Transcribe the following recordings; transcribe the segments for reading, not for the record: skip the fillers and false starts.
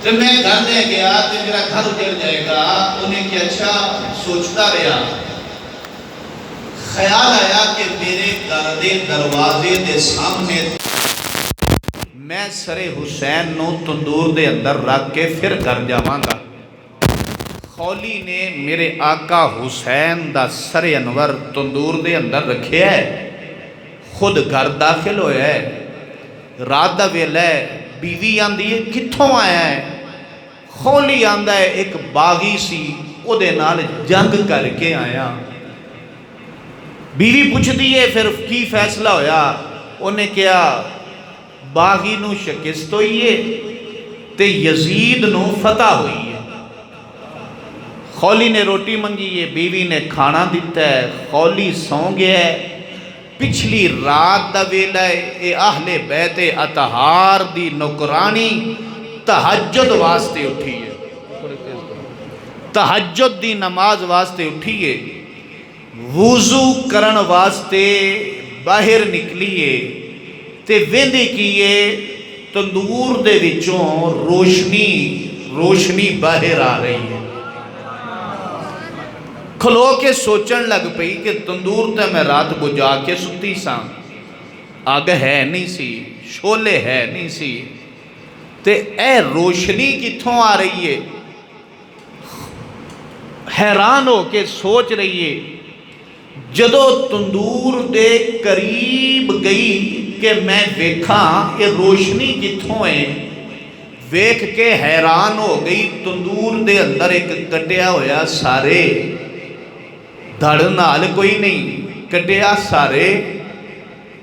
تو میں گھر لے گیا تو میرا گھر اجڑ جائے گا. انہیں کہ اچھا سوچتا رہا. خیال آیا کہ میرے گھر دے دروازے دے سامنے میں سر حسین نو تندور دے اندر رکھ کے پھر گھر جاواں گا. خولی نے میرے آقا حسین دا سر انور تندور دے اندر رکھے ہے, خود گھر داخل ہویا ہے. رات دا ویلا ہے, بیوی آندی ہے کتھوں آیا ہے؟ خولی آندہ ہے ایک باغی سی او دے نال جنگ کر کے آیا. بیوی پوچھ دیئے پھر کی فیصلہ ہویا؟ انہیں کیا باغی نو شکست ہوئی ہے تے یزید نو فتح ہوئی ہے. خولی نے روٹی منگی ہے, بیوی نے کھانا دیتا ہے, خولی سوں گیا ہے. پچھلی رات دا ویلا ہے, اے اہل بیت اطہار دی نوکرانی تہجد واسطے اٹھی ہے, تہجد دی نماز واسطے اٹھی ہے. وضو کرن واسطے باہر نکلیے تے ویندی کیے تندور دے وچوں روشنی باہر آ رہی ہے. کھلو کے سوچن لگ پئی کہ تندور تے میں رات بجا کے ستی ساں, آگ ہے نہیں سی, شولے ہے نہیں سی, تے اے روشنی کتھوں آ رہی ہے؟ حیران ہو کے سوچ رہی ہے. جدو تندور دے قریب گئی کہ میں ویکھاں یہ روشنی کتھوں ہے, ویکھ کے حیران ہو گئی. تندور دے اندر ایک کٹیا ہویا سارے, دھڑ نال کوئی نہیں, کٹیا سارے,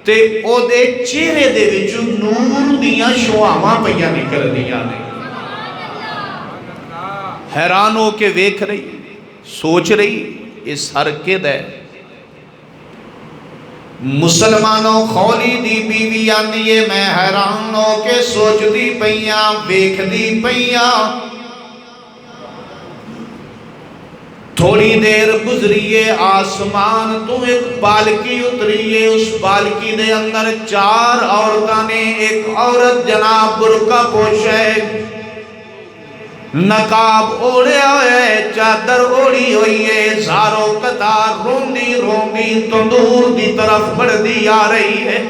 تے او دے چہرے دے وچوں نور دیاں شعاواں پئیاں نکل دیاں نے. حیران ہو کے ویکھ رہی, سوچ رہی یہ سر کد ہے. مسلمانوں خولی دی بیوی آندی ہے میں حیران ہو کے سوچ دی پئیاں, ویکھ دی پئیاں. تھوڑی دیر گزریے, آسمان تو ایک بالکی اتریے, اس بالکی دے اندر 4 عورتاں نے, ایک عورت جناب برقع پوشے, نقاب اوڑیا ہے, چادر اوڑی ہوئی ہے, زاروں قطار روندی تندور دی طرف بڑھ دی آ رہی ہے.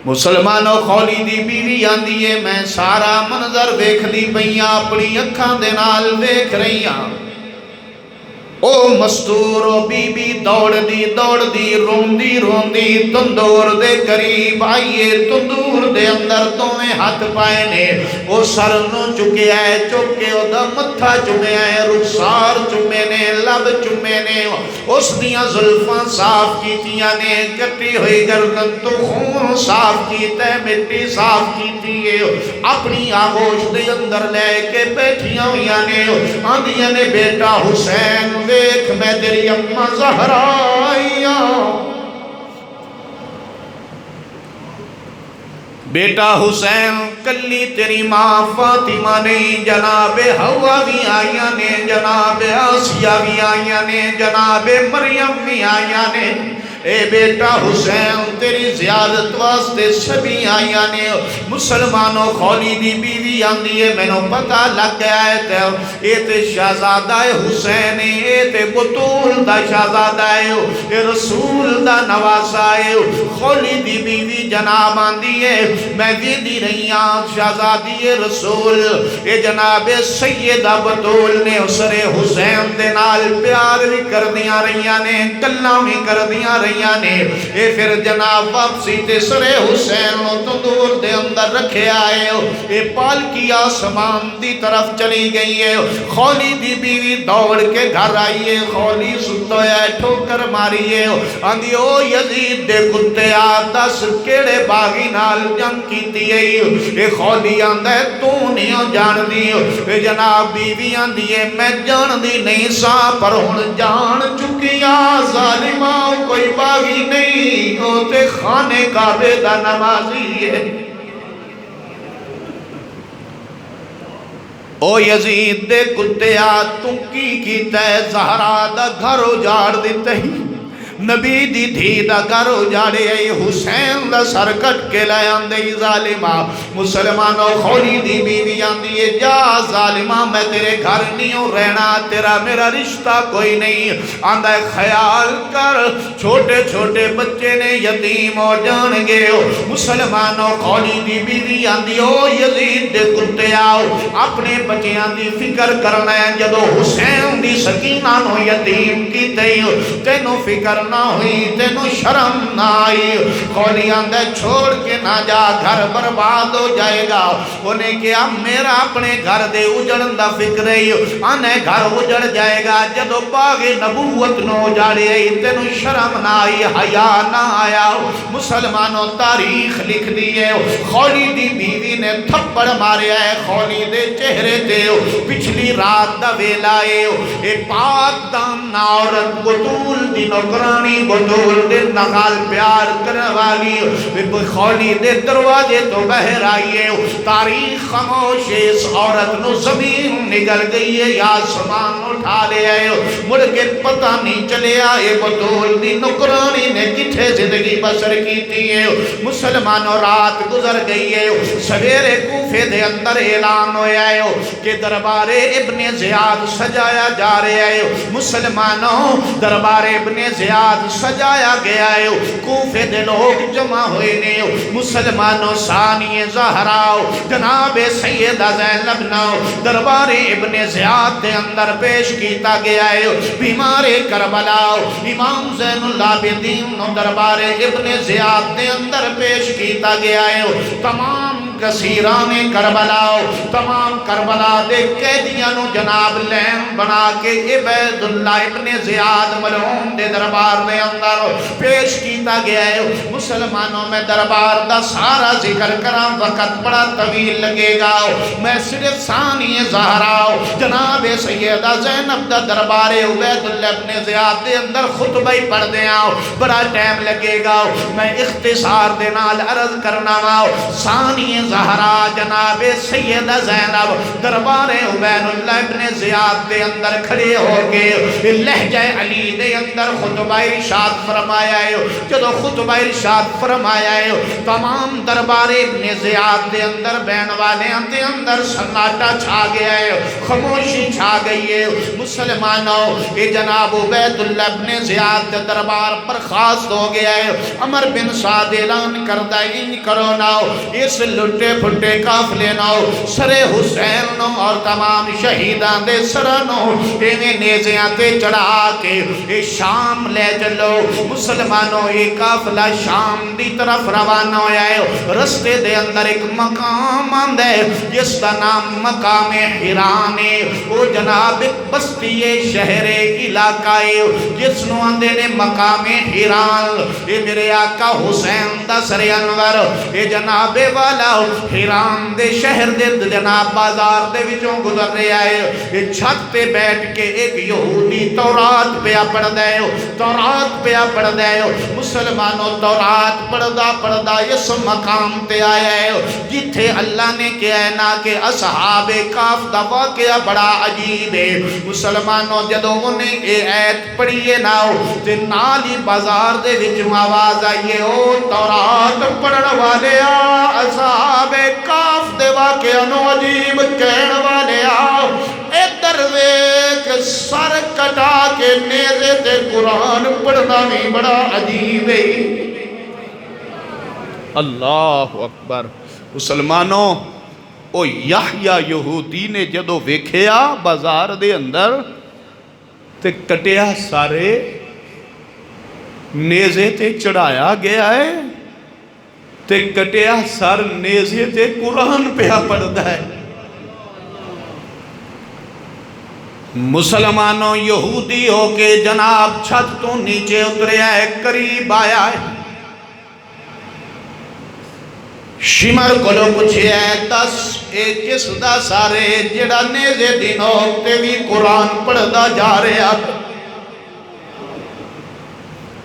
مسلمانوں خولی دی بیوی آندی ہے میں سارا منظر ویکھ دی پئیاں, اپنی اکھاں دے نال ویکھ رہیاں. او مستور او بی بی دوڑ دی روندی تندور دے قریب آئیے. تندور دے اندر دوویں ہاتھ پائے نے, او سر نو چکے آئے, چکے او دا متھا چمے آئے, رخسار چمے نے, لب چمے نے, اس دیاں زلفاں صاف کیتیاں نے, کٹی ہوئی گردن تو خون صاف کیتے, مٹی صاف کیتی ہے, اپنی آغوش دے اندر لے کے بیٹھیاں ہویاں نے. آندیاں نے بیٹا حسین ویکھ میں تیری اماں زہرا آئیاں, بیٹا حسین کلی تیری ماں فاطمہ نہیں, جناب حوا بھی آئیاں نے, جناب آسیہ بھی آئیاں نے, جناب مریم بھی آئیاں نے. اے بیٹا حسین تیری زیادت واسطے سبھی آئیاں نے. مسلمانوں خولی دی بیوی آندی ہے میں نو پتہ لگ گیا ہے اے تے شہزادہ حسین, اے تے بطول دا شہزادہ ہے, اے رسول دا نواسا ہے. خولی دی بیوی جناب آندی ہے میں ویدی رہیاں شہزادی رسول, اے جناب سیدہ بطول نے اسر حسین دے نال پیار بھی کر دیاں رہیاں نے, گلاں بھی کر دیاں رہیاں نے. اے پھر جناب واپسی تے سر حسین نو تندور دے اندر رکھے آئے, اے پالکی آسمان دی طرف چلی گئی ہے. خولی دی بیوی دوڑ کے گھر آئی ہے, خولی ستا ہے ٹھوکر ماری ہے, آندھی او یزید دے کتے دس کیڑے باغی نال جنگ کیتی ہے. اے خولی آندہ ہے تو نہیں جان دی, اے جناب بیوی آندھی ہے میں جان دی نہیں سا, پر ہن جان چکیا ظالمہ کوئی باغی نہیں, ہوتے خانے کعبے دا نمازی ہے. او یزید دے کتے تو کی کیتا ہے, زہرا دا گھر اجاڑ دیتے ہی, نبی دی دھی دا گھر اجاڑے حسین دا سر کٹ کے لے آندے ظالمہ مسلمانوں خولی دی بیوی آندی ہے جا ظالمہ میں تیرے گھر نہیں ہوں رہنا تیرا میرا رشتہ کوئی نہیں آندہ خیال کر چھوٹے چھوٹے بچے نے یتیم ہو جان گے مسلمانوں خولی دی بیوی آندی ہو یزید دے کتے آؤ اپنے بچیاں دی فکر کرنا ہے جدو حسین دی سکینہ نو یتیم کی تینو فکر نہ ہوئی تینو شرم نہ آئی خولی آندے چھوڑ کے نہ جا گھر برباد ہو جائے گا انہیں کیا میرا اپنے گھر دے اجڑن دا فکر ہے آنے گھر اجڑ جائے گا جدو باغ نبوت نو جاڑے تینو شرم نہ آئی حیا نہ آیا مسلمانوں تاریخ لکھ دیئے خولی دی بیوی نے تھپڑ مارے ہے خولی دے چہرے دے پچھلی رات دا ویلائے اے پاک دام عورت بطول دی نوکرانی بطول دے نغال پیار کرنے والی خولی دے دروازے تو بہر آئیے تاریخ خاموش اس عورت نو زمین نگل گئی ہے یا سمان اٹھا لے آئے مڑ کے پتہ نہیں چلے آئے بطول دی نوکرانی نے کٹھے زندگی بسر کی تھی مسلمانوں رات گزر گئی ہے سویرے کوفے دے اندر اعلان ہویا ہے کہ دربار ابن زیاد سجایا جا رہے ہیں مسلمانوں دربار ابن زیاد سجایا گیا ہے کوفے دے لوگ جمع ہوئے نے مسلمانوں ثانی زہراؤ جناب سیدہ زینب ناؤ دربار ابن زیاد دے اندر پیش کیتا گیا ہے بیمار کربلاؤ امام زین العابدین نو دربار ابن زیاد دے اندر پیش کیتا گیا ہے تمام کثیران کربلاؤ تمام کربلا دے قیدیانو جناب لین بنا کے عبید اللہ ابن زیاد ملعون دے دربار دے اندر پیش کیتا گیا ہے مسلمانوں میں دربار دا سارا ذکر کرام وقت بڑا طویل لگے گا میں صرف ثانی زہراؤ جناب سیدہ زینب دا دربار عبید اللہ ابن زیاد دے اندر خطبہ ہی پڑھ دے آؤ بڑا ٹائم لگے گا میں اختصار دے نال عرض کرنا آؤ ثانی زہرا جناب سیدہ زینب دربار عبید اللہ ابن زیاد دے اندر کھڑے ہو کے لہجہ علی دے اندر خطبہ ارشاد فرمایا ہے جدو خطبہ ارشاد فرمایا ہے تمام دربار ابن زیاد دے اندر بین والے دے اندر سناٹا چھا گیا ہے خاموشی چھا گئی ہے مسلمانوں یہ جناب عبید اللہ ابن زیاد دے دربار پر خاص ہو گیا ہے عمر بن سعد اعلان کردہ ان کرو ناؤ اس لٹے پھٹے قافلے ناؤ سر حسین نو اور تمام شہیدان دے سرانو ایویں نیزیاں تے چڑھا کے شام لے چلو مسلمانوں یہ قافلہ شام دی طرف روانہ ہویا ہے رستے دے اندر ایک مقام آندے جس کا نام مقام حیران ہے وہ جناب بستی شہر علاقہ ہے جس نو آندے نے مقام حیران یہ میرے آقا حسین دا سر انور یہ جناب والا حیران دے شہر دے جناب بازار دے وچوں گزر رہے آئے یہ چھت پہ بیٹھ کے ایک یہودی تورات پہ پڑھ دے تورات پہ پڑھ دے مسلمانوں تورات پڑھدا اس مقام تے آیا ہے جتھے اللہ نے کہنا کہ اصحاب کاف دا واقعہ بڑا عجیب ہے مسلمانوں جدوں انہیں اے ایت پڑھیے ناؤ تے نالی بازار دے وچوں آواز آئیے او تورات پڑھن والے اصحاب کاف دے واقعہ نو عجیب کہن والے اے درویک سر کٹا کے نیزے تے قرآن پڑھنا بھی بڑا عجیب ہے اللہ اکبر مسلمانوں او یحییٰ یہودی نے جدو ویکھیا بازار دے اندر تے کٹیا سارے نیزے تے چڑھایا گیا ہے تے کٹیا سر نیزے تے قرآن پہ پڑھدا ہے مسلمانوں یہودی ہو کے جناب چھت تو نیچے اتریا ہے قریب آیا ہے شمر کلو پوچھے ہے دس اے کس دا سارے جڑا نیزے دنوں تے بھی قرآن پڑھدا جا رہا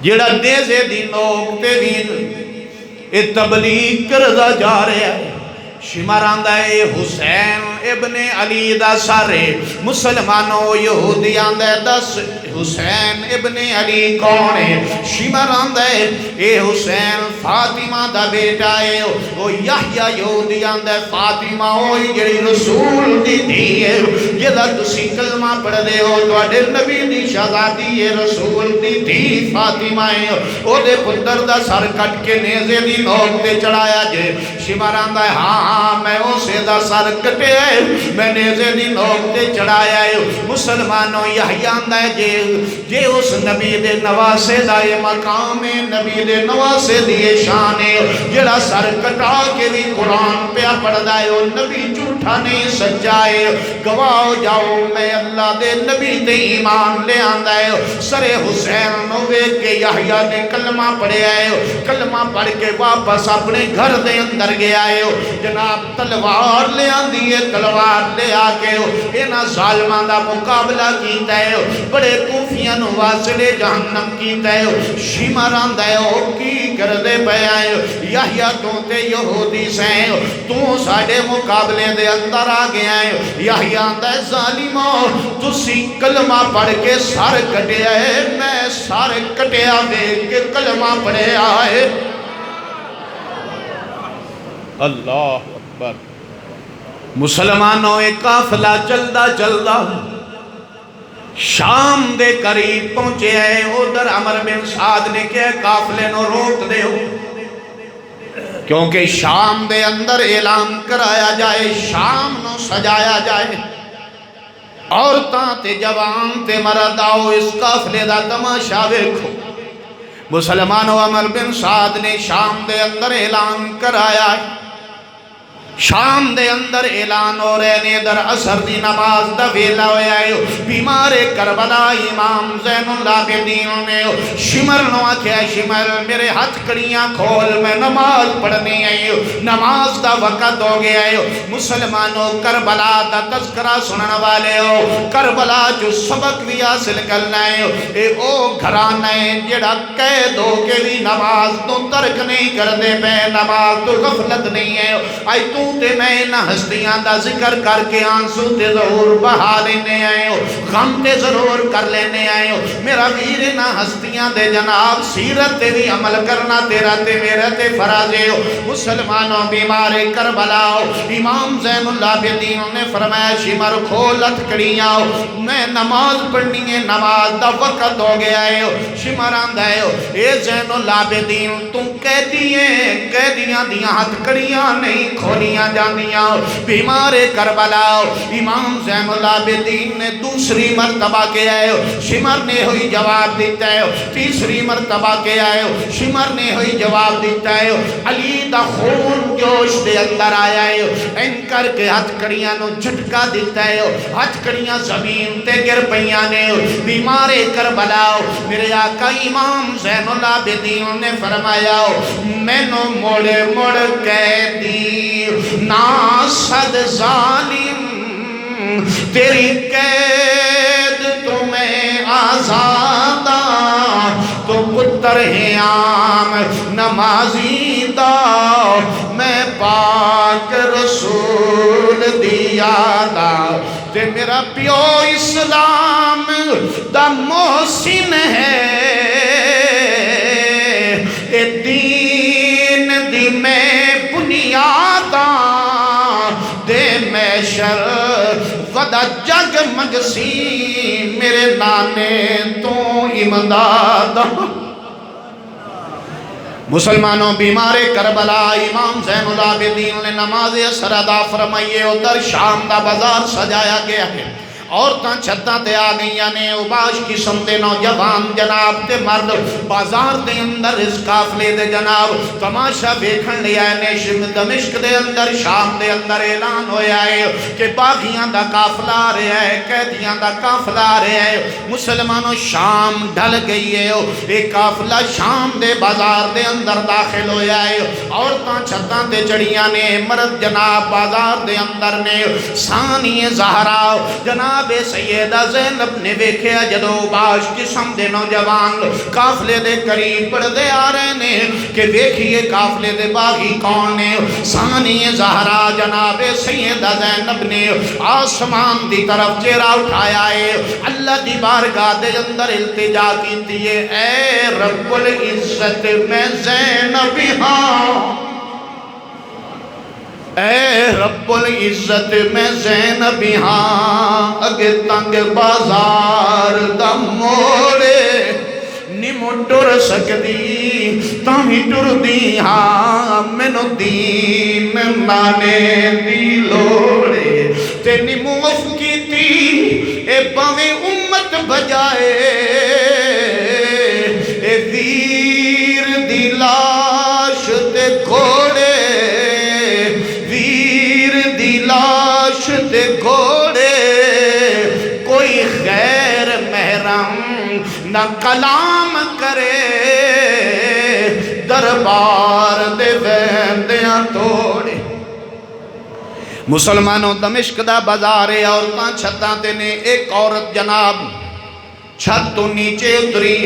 جڑا نیزے دنوں تے بھی اے تبلیغ کردا جا رہا ہے شمر آندہ اے حسین ابن علی دا سارے مسلمانوں یہودی آندہ دس حسین ابن علی کون ہے؟ شمر آندہ ہے اے حسین فاطمہ دا بیٹا ہے وہ یحییٰ یہودی آندہ ہے فاطمہ ہوئی جڑی رسول دی تھی ہے جدہ تسی کلمہ پڑھ دے ہو تو اڈے نبی دی شہزادی ہے رسول دی تھی فاطمہ ہے او دے پتر دا سر کٹ کے نیزے دی نوک تے چڑھایا جے شمر آندہ ہے ہاں میں اسے دا سر کٹے ہے میں نیزے دی نوک تے چڑھایا ہے مسلمانوں یحییٰ آندہ ہے جے اس نبی دے نواسے دا یہ مقام ہے نبی دے نواسے دیئے شان ہے جڑا سر کٹا کے بھی قرآن پہ پڑھ دائے وہ نبی جھوٹا نہیں سجائے گواہ جاؤ میں اللہ دے نبی دے ایمان لے آندہ ہے سر حسین نوے کے یحییٰ نے کلمہ پڑھے آئے کلمہ پڑھ کے واپس اپنے گھر دے اندر گیا ہے جناب تلوار لے آندی ہے تلوار لے آکے اینا ظالمان دا مقابلہ کیتا ہے بڑے کوفیاں نواسلے جہنم کیتا ہے شمر آندہ ہے کی کر دے پہ آئے یحییٰ تو تے یہودی سے تو ساڑے مقابلے دے اندر آگے آئے یحییٰ آندہ ہے ظالموں تسی کلمہ پڑھ کے سار کٹے آئے میں سار کٹے آئے کہ کلمہ پڑھے آئے اللہ اکبر مسلمانوں ایک قافلہ چلدا چلدا شام دے قریب پہنچے ہیں ادھر عمر بن سعد نے کہا قافلے نو روک دے ہو کیونکہ شام دے اندر اعلان کرایا جائے شام نو سجایا جائے عورتاں تے جوان تے مرد آؤ اس قافلے دا تماشا ویکھو مسلمانوں عمر بن سعد نے شام دے اندر اعلان کرایا شام دے اندر اعلان ہو رہے نے در عصر دی نماز دا ویلا ہویا ہے بیمار کربلا امام زین العابدین نے شمر نو آکھیا شمر میرے ہاتھ کڑیاں کھول میں نماز پڑھنی ہے نماز دا وقت ہو گیا ہے مسلمانوں کربلا دا تذکرہ سنن والے ہو کربلا جو سبق بھی حاصل کرنا ہے اے او گھرانا ہے جڑا قید ہو کے بھی نماز تو ترک نہیں کر دے پہ نماز تو غفلت نہیں ہے آئی تو تے میں نہ ہستیاں دا ذکر کر کے آنسو تے ضرور بہا لینے آئے ہو غم تے ضرور کر لینے آئے ہو میرا ویر نہ ہستیاں دے جناب سیرت تے بھی عمل کرنا تیرا تے میرا تے فرازے ہو مسلمانوں بیمار کربلا ہو امام زین العابدین نے فرمایا شمر کھولت کڑیاں ہو میں نماز پڑھنی ہے نماز دا وقت ہو گیا ہے شمر آندہ ہے اے زین العابدین تم قیدیاں دیاں ہاتھ کڑیاں نہیں کھولیاں جانیاں بیمار کربلا امام زین العابدین نے دوسری مرتبہ کے آئے شمر نے ہوئی جواب دیتا ہے تیسری مرتبہ کے آئے شمر نے ہوئی جواب دیتا ہے علی دا خون جوش دے اندر آیا ہے ان کر کے ہاتھ کڑیاں نو جھٹکا دیتا ہے ہاتھ کڑیاں زمین تے گر پیاں نے بیمار کربلا میرے آقا امام زین العابدین نے فرمایا میں نو موڑے موڑ قیدی ناسد ظالم تیری قید تمہیں آزادہ تو پتر ہے عام نمازی دا میں پاک رسول دیا دا تے میرا پیو اسلام دا محسن ہے اے دین دی میں بنیاداں دے میں شر ودا جگ مگسی میرے نانے تو امداد مسلمانوں بیمار کربلا امام زین العابدین نے نماز اثر ادا فرمائیے ادھر شام دا بازار سجایا گیا ہے عورتاں چھتاں تے آ گئیاں نے اوباش قسم دے نوجوان جناب تے مرد بازار دے اندر اس قافلے دے جناب تماشا ویکھن لے آئے نے دمشق دے اندر شام دے اندر اعلان ہویا ہے کہ باغیاں دا قافلہ آ رہا ہے قیدیاں دا قافلہ آ رہا ہے مسلمانوں شام ڈھل گئی ہے ایک قافلہ شام دے بازار دے اندر داخل ہویا ہے عورتاں چھتاں تے چڑیاں نے مرد جناب بازار دے اندر نے ثانی زہرا جناب جناب سیدہ زینب نے ویکھیا جدو باش قسم دے نوجوان قافلے دے قریب پڑھدے آ رہے نے کہ ویکھیے قافلے دے باغی کون نے. ثانی زہرا جناب سیدہ زینب نے آسمان دی طرف چہرہ اٹھایا ہے, اللہ دی بارگاہ دے اندر التجا کیتی ہے, اے رب العزت میں زینب ہاں, اے رب العزت میں زینب ہاں, اگے تنگ بازار دا موڑے نیمو ٹر سکدی تامی ٹر دی ہاں, مینو دین مانے دی لوڑے تے نیمو اف کی تی اے باویں امت بجائے, اے ویر دی لاش تے گھوڑے, ویر دی لاش تے گھوڑے, کوئی غیر محرم نہ کلام کرے, دربار دے ویندیاں توڑے. مسلمانوں دمشق دا بازارے عورتاں چھتاں تے نے, ایک عورت جناب چھت تو نیچے اتری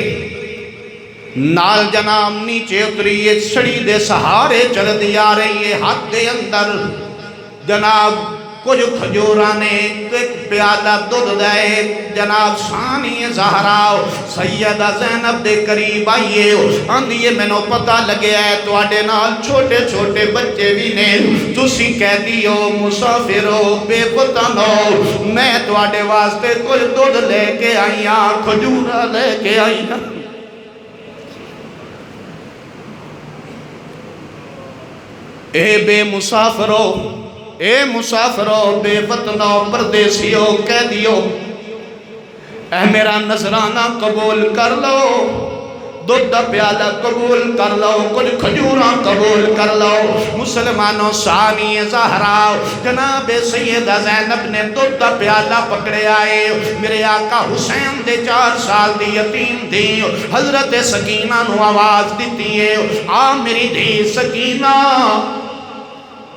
نال جناب نیچے اتری ہے, سڑی دے سہارے چل دیا رہی ہے, ہاتھ دے اندر جناب کچھ کھجورانے ایک پیالہ دودھ دے. جناب ثانی زہرا سیدہ زینب دے قریب آئیے, آندھیے میں نو پتہ لگیا ہے تو آڈے نال چھوٹے چھوٹے بچے بھی نے, تسی قیدی ہو, مسافر ہو, بے وطن ہو, میں تو آڈے واسطے کچھ دودھ لے کے آئیاں, کھجورہ لے کے آئیاں. اے بے مسافرو, اے مسافرو, بے وطنو, پردیسیو, قیدیو, اے میرا نذرانہ قبول کر لو, دودھ دا پیالہ قبول کر لو, کچھ کھجوراں قبول کر لو. مسلمانوں ثانی زہرا جناب سیدہ زینب نے دودھ دا پیالہ پکڑے آئے, میرے آقا حسین دے 4 سال دی یتیم دی, حضرت سکینہ نو آواز دیتی ہے, آ میری دھی سکینہ,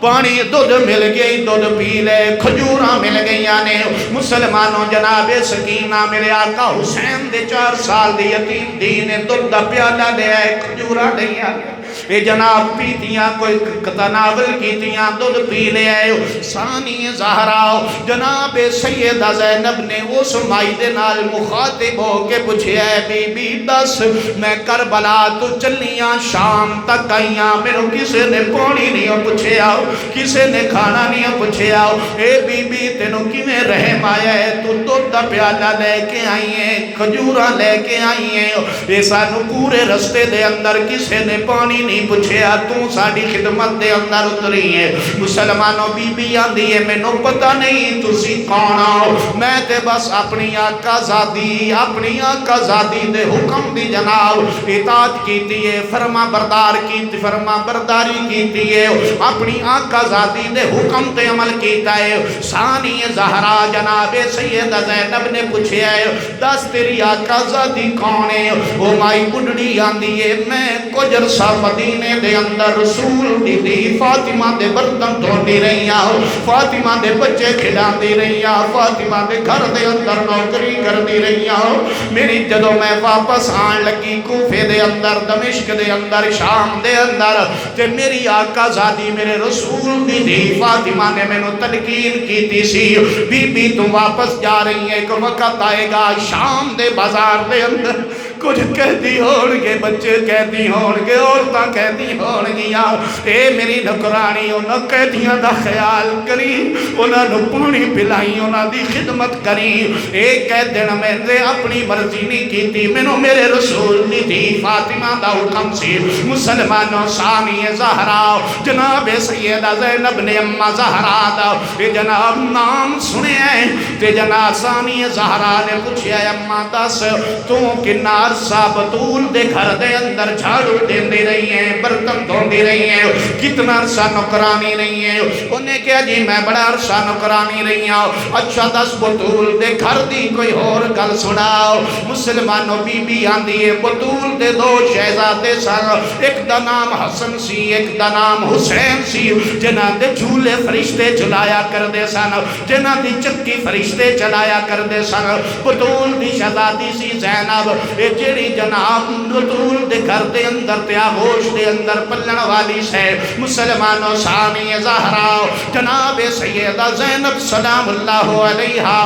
پانی دودھ مل گئی, دودھ پی لے, کھجوراں مل گئی آنے. مسلمانوں جناب سکینہ میرے آقا حسین دے 4 سال دی یتیم دی نے دودھ دا پیالہ لے آئے, کھجوراں نہیں آنے. اے جناب پیتیاں کوئی تناول کیتیاں, دودھ پی لے آئے. ثانی زہرا جناب سیدہ زینب نے اس مائی دے نال مخاطب ہو کے پوچھے, اے بی بی دس میں کربلا تو چلیاں شام تک آئیاں, میرے کسے نے پانی نہیں پوچھے آؤ, کسے نے کھانا نہیں پوچھے آؤ, اے بی بی تینوں کیویں رحم آیا ہے, تو دودھ دا پیالہ لے کے آئیے, کھجوراں لے کے آئیے, اے سانو پورے رستے دے اندر کسے نے پانی نہیں پوچھے آ, تو ساڑی خدمت دے اندر اتری ہے. مسلمانوں بی بی آندھی ہے, میں نو پتہ نہیں تسی کون آؤ, میں تے بس اپنی آقا زادی, اپنی آقا زادی دے حکم دی جناب اطاعت کیتی ہے, فرما بردار کیتی, فرما برداری کیتی ہے, اپنی آقا زادی دے حکم تے عمل کیتا ہے. ثانی زہرا جناب سیدہ زینب نے پوچھے ہے, دس تیری آقا زادی کون ہے؟ وہ مائی بڑھڑی آندھی ہے, میں کچھ عرصہ مدینے دے اندر رسول دی دی فاطمہ دے برتن دھوندی رہی آؤ, فاطمہ دے بچے کھلاندی رہی آؤ, فاطمہ دے گھر دے اندر نوکری کردی رہی آؤ. میری جدو میں واپس آن لگی کوفے دے اندر, دمشق دے اندر, شام دے اندر, تے میری آقا زادی میرے رسول دی دی فاطمہ نے میں نو تلقین کی سی, بی بی تم واپس جا رہی ہیں, ایک وقت آئے گا شام دے بازار دے اندر کچھ کہتی ہونگے, بچے کہتی ہونگے, عورتاں کہتی ہونگیاں, اے میری نکرانی انہوں کہتیاں دا خیال کری, انہوں نے پانی پلائی, انہوں دی خدمت کری. ایک کہہ دن میں نے اپنی مرضی نہیں کی تھی, میں نے میرے رسول نہیں تھی, فاطمہ دا حکم سی. مسلمانوں ثانی زہرا جناب سیدہ زینب نے اممہ زہرا دا جناب نام سنے ہیں, تے جناب ثانی زہرا نے پوچھا, اممہ دس تو کنار عرصہ بطول دے گھر دے اندر جھاڑو دین دے رہی ہیں، برتن دھون دے رہی ہیں، کتنا عرصہ نوکرانی رہی ہیں۔ انہیں کہا جی میں بڑا عرصہ نوکرانی رہی ہوں۔ اچھا دس بطول دے گھر دی کوئی اور گل سناؤ۔ مسلمانوں بی بی آندی ہے بطول دے دو شہزادے سن، ایک دا نام حسن سی ایک دا نام حسین سی، جنہ دے جھولے فرشتے چلایا کر دے سن، جنہ دی چکی فرشتے چلایا کر دے سن۔ بطول دی شہزادی سی زینب، اے جیڑی جناب بطول دے گھر دے اندر تے آغوش دے اندر پلن والی سے مسلمانوں ثانی زہرا جناب سیدہ زینب سلام اللہ علیہا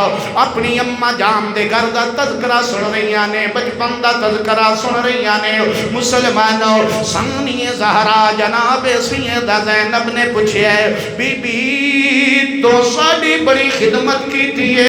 اپنی اماں جان دے گھر دا تذکرہ سن رہیاں نے، بچپن دا تذکرہ سن رہیاں نے۔ مسلمانوں ثانی زہرا جناب سیدہ زینب نے پوچھے بی بی تو ساڑی بڑی خدمت کی تھی